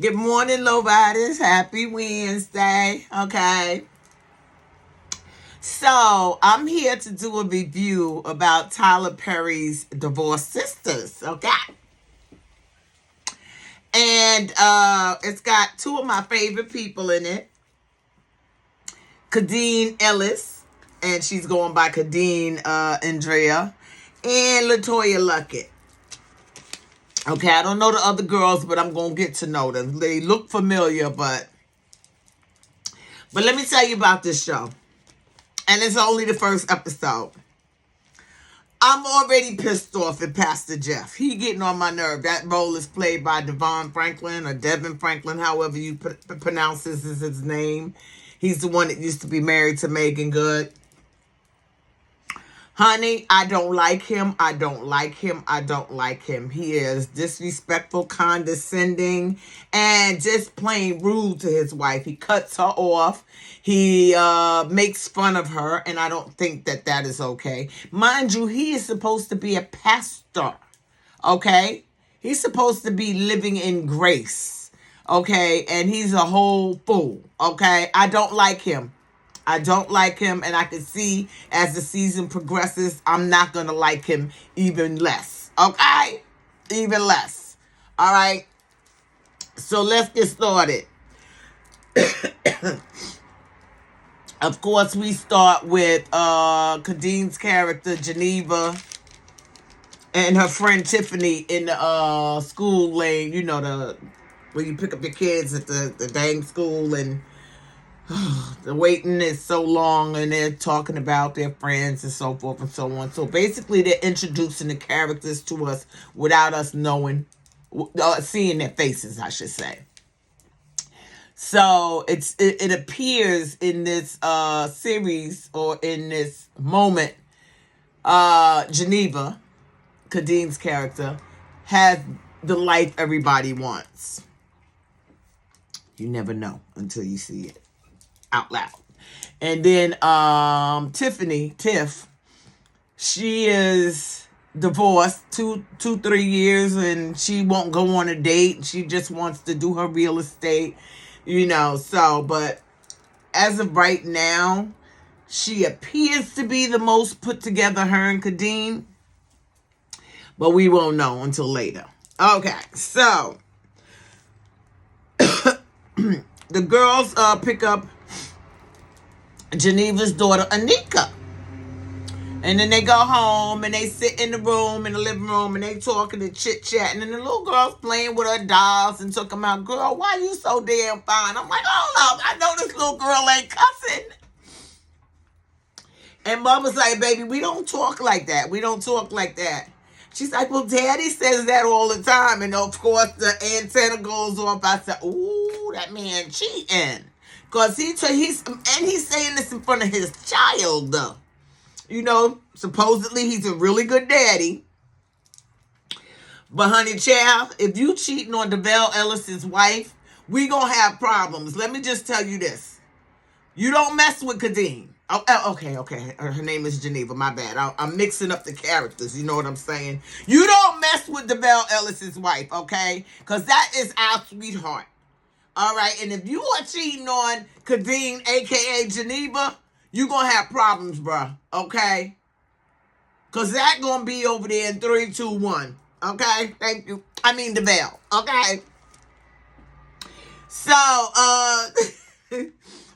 Good morning, LoRyders. Happy Wednesday. Okay. So, I'm here to do a review about Tyler Perry's Divorced Sistas. Okay. And it's got two of my favorite people in it. Khadeen Ellis, and she's going by Khadeen Indréa, and LeToya Luckett. Okay, I don't know the other girls, but I'm going to get to know them. They look familiar, but let me tell you about this show. And it's only the first episode. I'm already pissed off at Pastor Jeff. He getting on my nerve. That role is played by DeVon Franklin or DeVon Franklin, however you pronounce his name. He's the one that used to be married to Megan Good. Honey, I don't like him. I don't like him. I don't like him. He is disrespectful, condescending, and just plain rude to his wife. He cuts her off. He makes fun of her, and I don't think that is okay. Mind you, he is supposed to be a pastor, okay? He's supposed to be living in grace, okay? And he's a whole fool, okay? I don't like him. I don't like him, and I can see as the season progresses, I'm not going to like him even less. Okay? Even less. All right? So let's get started. Of course, we start with Khadeen's character, Geneva, and her friend Tiffany in the school lane. You know, where you pick up your kids at the dang school, and the waiting is so long, and they're talking about their friends and so forth and so on. So basically, they're introducing the characters to us without us knowing, seeing their faces, I should say. So it appears in this series, or in this moment, Geneva, Khadeen's character, has the life everybody wants. You never know until you see it out loud. And then Tiff, she is divorced 3 years, and she won't go on a date. She just wants to do her real estate, so, but as of right now, she appears to be the most put together, her and Khadeen, but we won't know until later. Okay, so the girls pick up Geneva's daughter, Anika. And then they go home, and they sit in the living room, and they talking and chit-chatting. And the little girl's playing with her dolls and took them out. Girl, why you so damn fine? I'm like, hold up. I know this little girl ain't cussing. And Mama's like, baby, we don't talk like that. We don't talk like that. She's like, well, Daddy says that all the time. And, of course, the antenna goes off. I said, ooh, that man cheating. Because he's saying this in front of his child. Supposedly he's a really good daddy. But honey child, if you cheating on DeVon Ellis's wife, we gonna have problems. Let me just tell you this. You don't mess with Khadeen. Oh, okay. Her name is Geneva. My bad. I'm mixing up the characters. You know what I'm saying? You don't mess with DeVon Ellis's wife, okay? Because that is our sweetheart. All right, and if you are cheating on Khadeen, a.k.a. Geneva, you going to have problems, bruh, okay? Because that going to be over there in 3, 2, 1, okay? Thank you. I mean, DeVon, okay? So,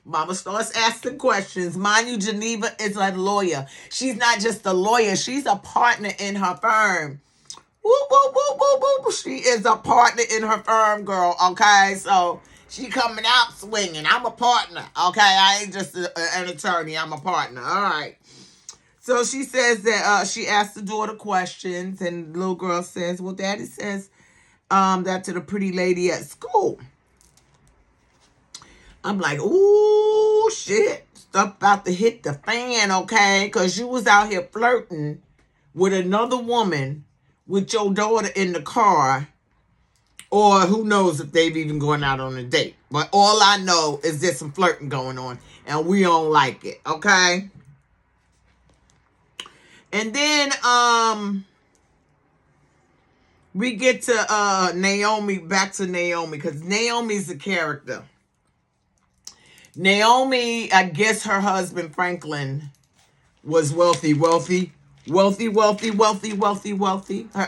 Mama starts asking questions. Mind you, Geneva is a lawyer. She's not just a lawyer. She's a partner in her firm. Woo, woo, woo, woo, woo. She is a partner in her firm, girl, okay? So she coming out swinging. I'm a partner, okay? I ain't just an attorney. I'm a partner, all right? So she says that she asked the daughter questions, and the little girl says, well, Daddy says that to the pretty lady at school. I'm like, ooh, shit. Stuff about to hit the fan, okay? Because you was out here flirting with another woman with your daughter in the car, or who knows if they've even gone out on a date. But all I know is there's some flirting going on, and we don't like it, okay? And then we get to Naomi, back to Naomi, because Naomi's a character. Naomi, I guess her husband Franklin was wealthy. Her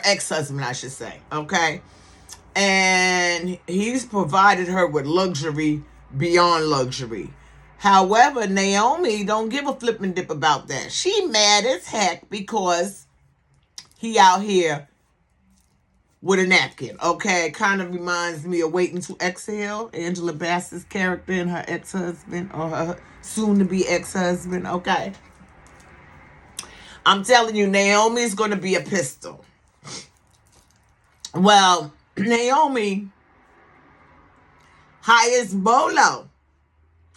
ex-husband, I should say. Okay. And he's provided her with luxury beyond luxury. However, Naomi don't give a flipping dip about that. She mad as heck because he out here with a napkin. Okay, kind of reminds me of Waiting to Exhale, Angela Bassett's character and her ex-husband, or her soon-to-be ex-husband. Okay, I'm telling you, Naomi's going to be a pistol. Well, Naomi hires Bolo.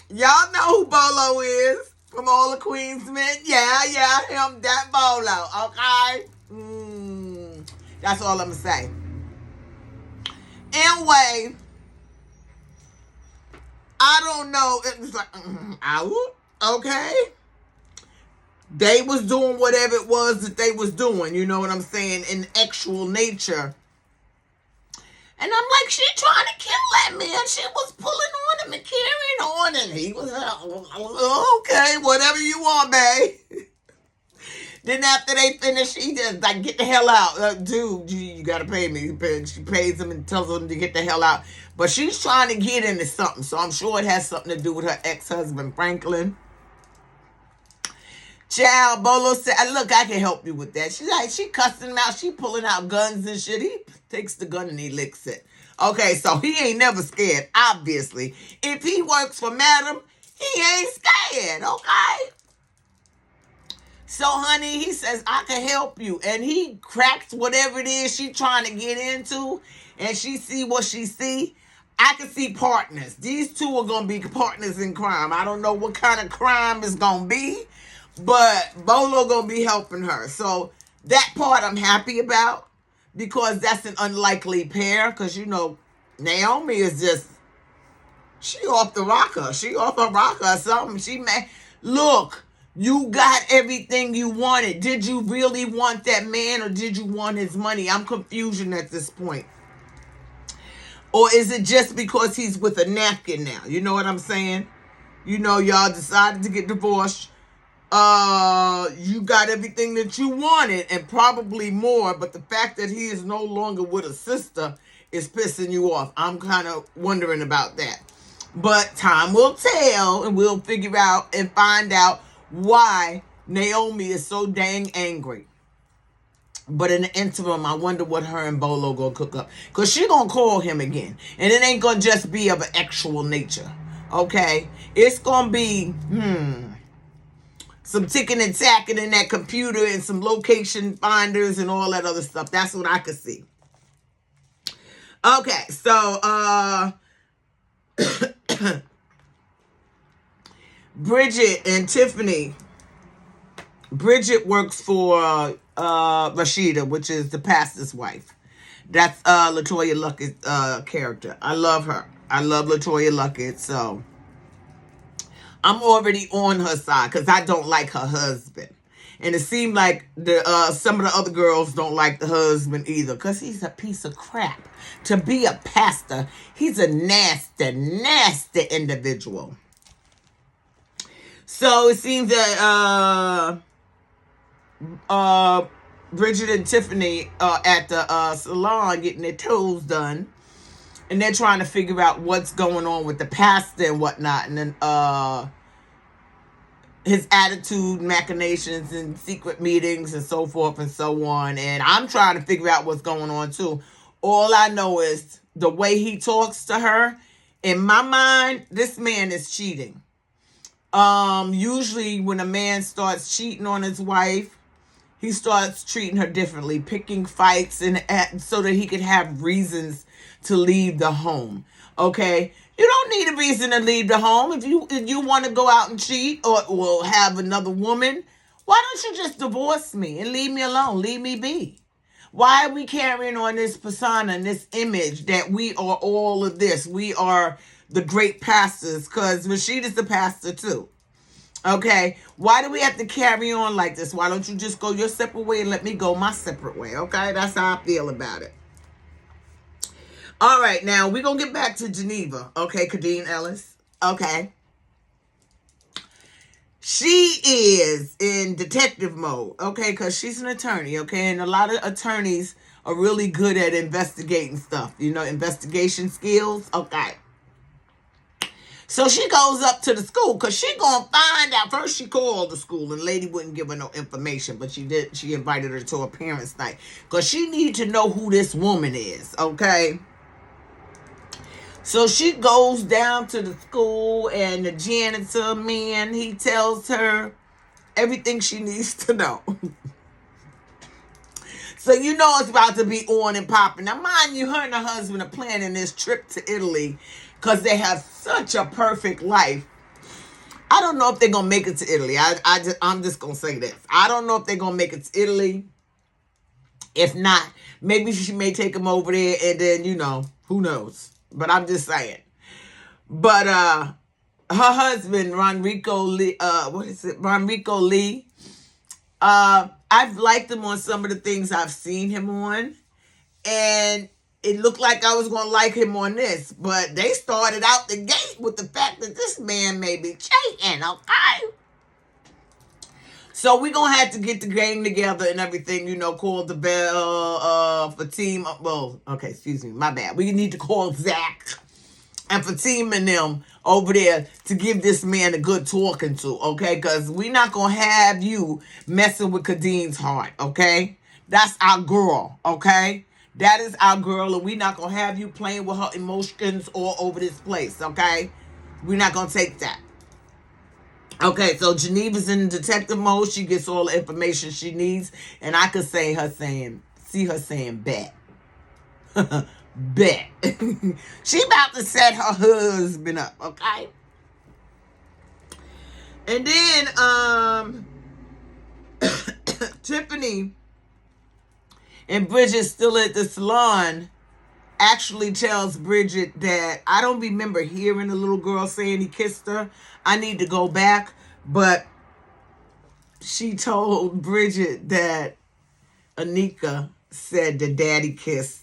Y'all know who Bolo is from all the Queens men. Yeah, him, that Bolo. Okay? That's all I'm going to say. Anyway, I don't know. It was like, out. Okay? They was doing whatever it was that they was doing. You know what I'm saying? In actual nature. And I'm like, she trying to kill that man. She was pulling on him and carrying on. And he was okay, whatever you want, babe. Then after they finish, she just like, get the hell out. Dude, you got to pay me. She pays him and tells him to get the hell out. But she's trying to get into something. So I'm sure it has something to do with her ex-husband, Franklin. Child, Bolo said, look, I can help you with that. She cussing him out. She pulling out guns and shit. He takes the gun and he licks it. Okay, so he ain't never scared, obviously. If he works for Madam, he ain't scared, okay? So, honey, he says, I can help you. And he cracks whatever it is she trying to get into. And she see what she see. I can see partners. These two are going to be partners in crime. I don't know what kind of crime it's going to be. But Bolo going to be helping her. So, that part I'm happy about. Because that's an unlikely pair. Because, you know, Naomi is just, she off the rocker. She off her rocker or something. She may, look. You got everything you wanted. Did you really want that man or did you want his money? I'm confused at this point. Or is it just because he's with a napkin now? You know what I'm saying? You know, y'all decided to get divorced. You got everything that you wanted and probably more. But the fact that he is no longer with a sister is pissing you off. I'm kind of wondering about that. But time will tell and we'll figure out and find out why Naomi is so dang angry. But in the interim, I wonder what her and Bolo gonna cook up. Because she gonna call him again. And it ain't gonna just be of an actual nature. Okay? It's gonna be, some ticking and tacking in that computer and some location finders and all that other stuff. That's what I could see. Okay, so, Bridget and Tiffany. Bridget works for Rashida, which is the pastor's wife. That's LeToya Luckett's character. I love her. I love LeToya Luckett, so I'm already on her side because I don't like her husband. And it seemed like some of the other girls don't like the husband either because he's a piece of crap. To be a pastor, he's a nasty, nasty individual. So it seems that Bridget and Tiffany are at the salon getting their toes done. And they're trying to figure out what's going on with the pastor and whatnot. And then his attitude, machinations, and secret meetings and so forth and so on. And I'm trying to figure out what's going on too. All I know is the way he talks to her. In my mind, this man is cheating. Usually when a man starts cheating on his wife, he starts treating her differently, picking fights and so that he could have reasons to leave the home. Okay? You don't need a reason to leave the home. If you want to go out and cheat or have another woman, why don't you just divorce me and leave me alone? Leave me be. Why are we carrying on this persona and this image that we are all of this? We are the great pastors, because Rashida's the pastor too. Okay? Why do we have to carry on like this? Why don't you just go your separate way and let me go my separate way? Okay? That's how I feel about it. All right, now we're going to get back to Geneva. Okay, Khadeen Ellis. Okay. She is in detective mode, okay, because she's an attorney, okay, and a lot of attorneys are really good at investigating stuff, investigation skills, okay. So she goes up to the school because she going to find out. First, she called the school and the lady wouldn't give her no information, but she invited her to a parents' night because she need to know who this woman is, okay? So she goes down to the school and the janitor man, he tells her everything she needs to know. So it's about to be on and popping. Now, mind you, her and her husband are planning this trip to Italy because they have such a perfect life. I don't know if they're going to make it to Italy. I'm just going to say this. I don't know if they're going to make it to Italy. If not, maybe she may take them over there and then, who knows. But I'm just saying. But her husband, RonReaco Lee, RonReaco Lee, I've liked him on some of the things I've seen him on. And it looked like I was going to like him on this. But they started out the gate with the fact that this man may be cheating, okay? So we're going to have to get the gang together and everything, call the bell for team. Well, okay, excuse me, my bad. We need to call Zach and for team and them over there to give this man a good talking to, okay? Because we're not going to have you messing with Khadeen's heart, okay? That's our girl, okay? That is our girl, and we're not going to have you playing with her emotions all over this place, okay? We're not going to take that. Okay, so Geneva's in detective mode. She gets all the information she needs, and I could see her saying, bet. Bet. She about to set her husband up, okay? And then, Tiffany and Bridget still at the salon actually tells Bridget that I don't remember hearing the little girl saying he kissed her. I need to go back. But she told Bridget that Anika said that daddy kissed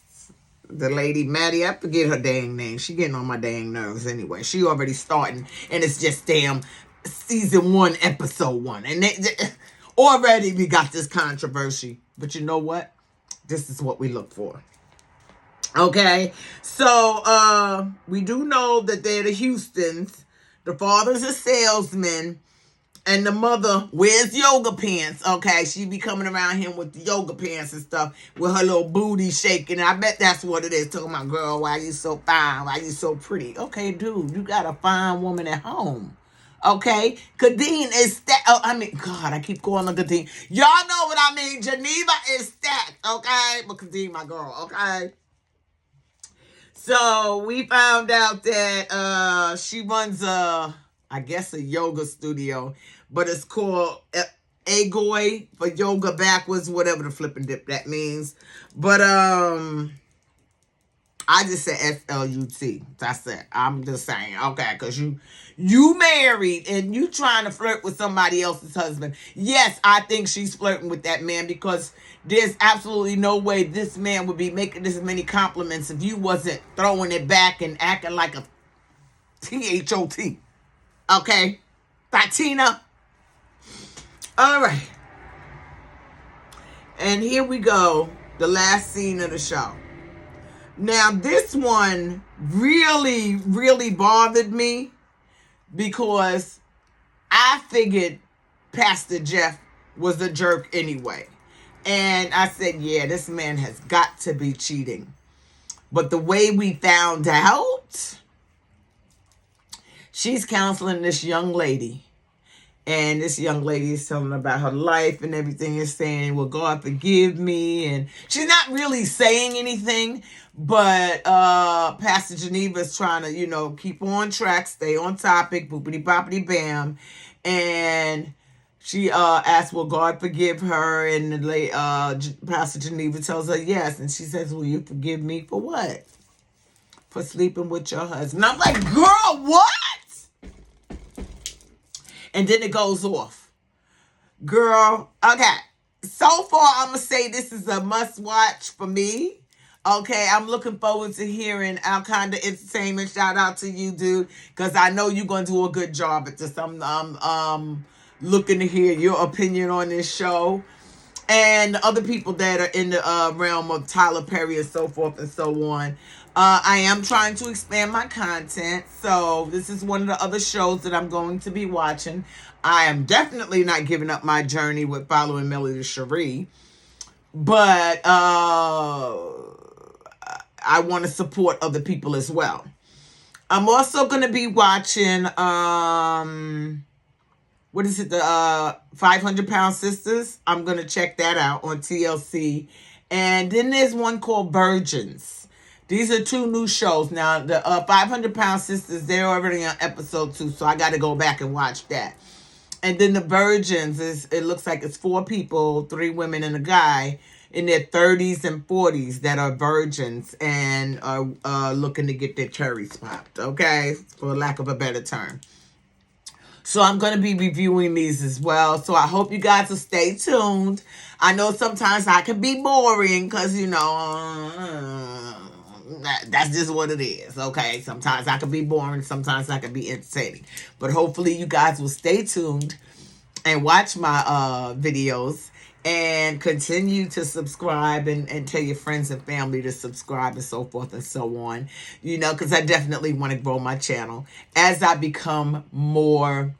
the lady Maddie. I forget her dang name. She getting on my dang nerves anyway. She already starting and it's just damn season 1, episode 1. And already we got this controversy. But you know what? This is what we look for. Okay, so we do know that they're the Houstons. The father's a salesman, and the mother wears yoga pants. Okay, she be coming around him with the yoga pants and stuff with her little booty shaking. I bet that's what it is. Talking about, girl, why you so fine? Why you so pretty? Okay, dude, you got a fine woman at home. Okay, Khadeen is stacked. Oh, God, I keep calling her Khadeen. Y'all know what I mean. Geneva is stacked. Okay, but Khadeen, my girl. Okay. So we found out that she runs I guess a yoga studio, but it's called Agoy for yoga backwards, whatever the flipping dip that means. But I just said FLUT. That's it. I'm just saying, okay, because you married and you trying to flirt with somebody else's husband. Yes, I think she's flirting with that man because there's absolutely no way this man would be making this many compliments if you wasn't throwing it back and acting like a THOT. Okay? Fatina. All right. And here we go. The last scene of the show. Now, this one really, really bothered me because I figured Pastor Jeff was a jerk anyway. And I said, yeah, this man has got to be cheating. But the way we found out, she's counseling this young lady. And this young lady is telling her about her life and everything, is saying, well, God forgive me. And she's not really saying anything, but Pastor Geneva is trying to, keep on track, stay on topic, boopity boppity bam. And she asks, will God forgive her? And Pastor Geneva tells her yes. And she says, will you forgive me for what? For sleeping with your husband. And I'm like, girl, what? And then it goes off. Girl, okay. So far, I'm going to say this is a must watch for me. Okay, I'm looking forward to hearing our kind of entertainment. Shout out to you, dude, because I know you're gonna do a good job at this. I'm looking to hear your opinion on this show, and other people that are in the realm of Tyler Perry and so forth and so on. I am trying to expand my content, so this is one of the other shows that I'm going to be watching. I am definitely not giving up my journey with following Melody Cherie, but I want to support other people as well. I'm also going to be watching, what is it, the 500-Pound Sisters. I'm going to check that out on TLC. And then there's one called Virgins. These are 2 new shows. Now, the 500-Pound Sisters, they're already on episode 2, so I got to go back and watch that. And then the Virgins, it looks like it's 4 people, 3 women and a guy in their 30s and 40s that are virgins and are looking to get their cherries popped, okay? For lack of a better term. So I'm going to be reviewing these as well. So I hope you guys will stay tuned. I know sometimes I can be boring because, you know, that's just what it is, okay? Sometimes I can be boring. Sometimes I can be entertaining. But hopefully you guys will stay tuned and watch my videos and continue to subscribe and tell your friends and family to subscribe and so forth and so on. You know, because I definitely want to grow my channel as I become more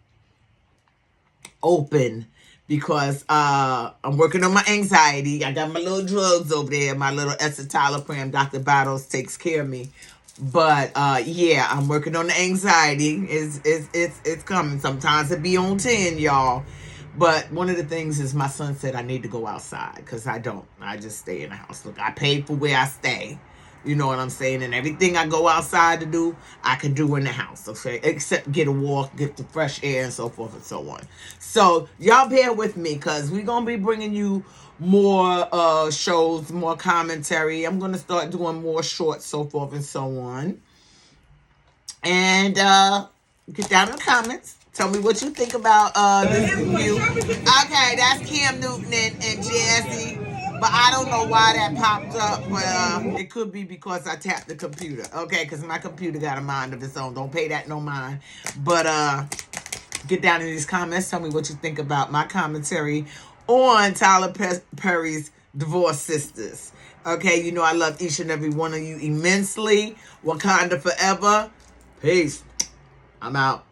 open, because I'm working on my anxiety. I got my little drugs over there, my little escitalopram. Dr. Battles takes care of me. But yeah, I'm working on the anxiety. It's coming. Sometimes it be on 10, y'all. But one of the things is my son said I need to go outside, because I don't. I just stay in the house. Look, I paid for where I stay. You know what I'm saying? And everything I go outside to do, I can do in the house, okay? Except get a walk, get the fresh air, and so forth and so on. So y'all bear with me, because we're going to be bringing you more shows, more commentary. I'm going to start doing more shorts, so forth and so on. And get down in the comments. Tell me what you think about this review. Okay, that's Cam Newton and Jazzy. But I don't know why that popped up. But it could be because I tapped the computer. Okay, because my computer got a mind of its own. Don't pay that no mind. But get down in these comments. Tell me what you think about my commentary on Tyler Perry's Divorced Sistas. Okay, you know I love each and every one of you immensely. Wakanda forever. Peace. I'm out.